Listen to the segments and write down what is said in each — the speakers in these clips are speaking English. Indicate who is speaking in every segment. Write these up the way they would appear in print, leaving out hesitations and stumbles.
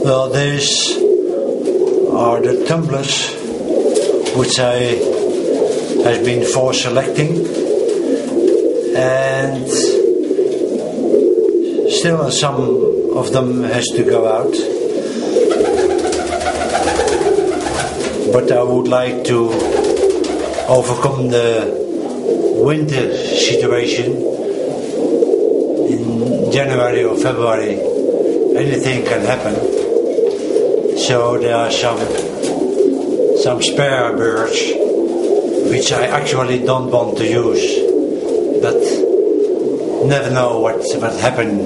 Speaker 1: Well, these are the tumblers which I has been for selecting, and still some of them has to go out, but I would like to overcome the winter situation. In January or February anything can happen, so there are some spare birds which I actually don't want to use, but never know what happen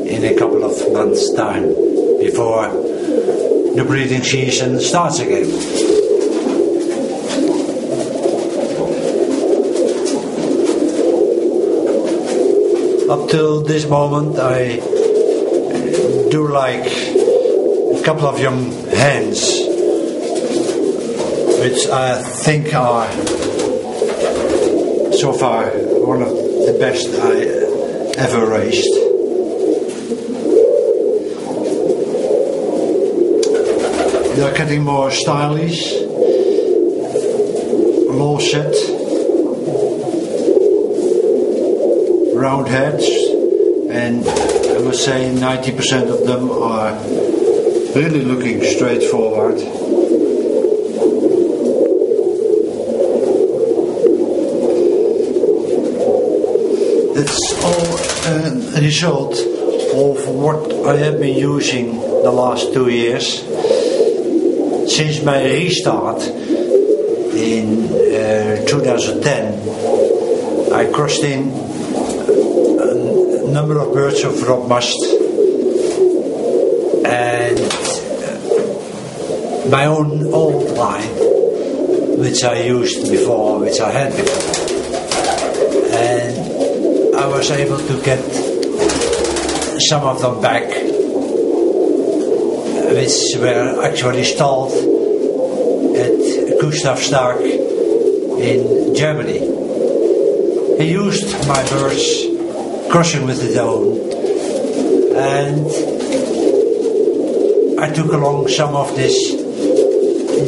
Speaker 1: in a couple of months' time before the breeding season starts again. Up till this moment I do like a couple of young hens which I think are so far one of the best I ever raised. They're getting more stylish, low set, round heads, and I must say 90% of them are really looking straightforward. It's all a result of what I have been using the last 2 years. Since my restart in 2010, I crossed in a number of birds of rock must and my own old line, which I used before, which I had before, and I was able to get some of them back, which were actually stalled at Gustav Stark in Germany. He used my birds crossing with his own, and I took along some of these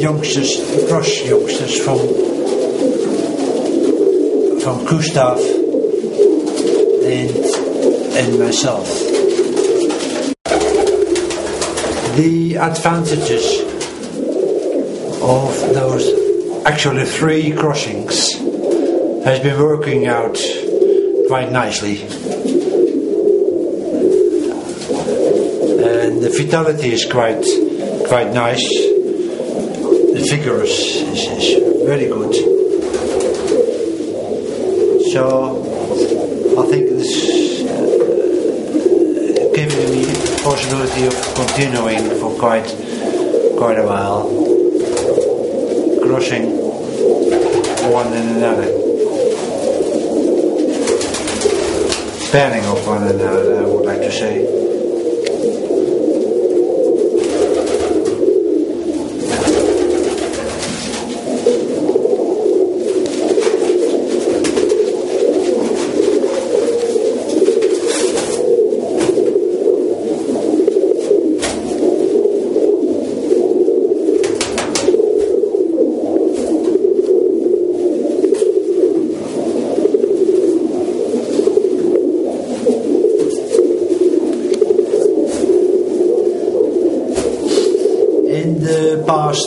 Speaker 1: youngsters, cross youngsters from Gustav and myself. The advantages of those actually 3 crossings has been working out quite nicely, and the vitality is quite nice. The figure is very good, so I think this giving me the possibility of continuing for quite a while, crossing one and another, pairing of one another, I would like to say.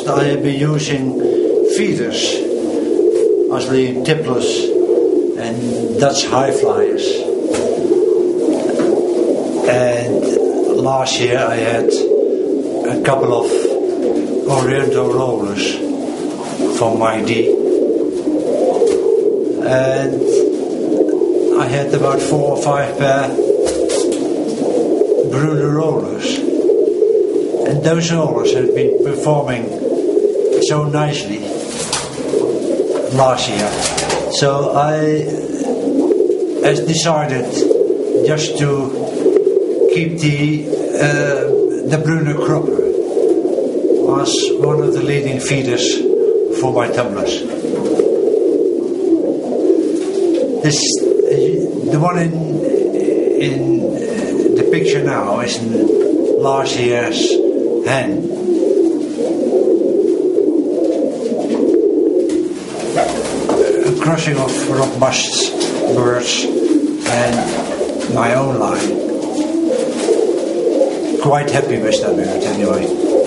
Speaker 1: I have been using feeders, L.F.Tumblers and Dutch high flyers, and last year I had a couple of Oriental rollers from my D, and I had about 4 or 5 pair Bruner rollers. And those rollers have been performing so nicely last year. So I has decided just to keep the Bruner Cropper as one of the leading feeders for my tumblers. The one in the picture now is last year's hen. Crushing of Rob Must's birds and my own line. Quite happy with that bird anyway.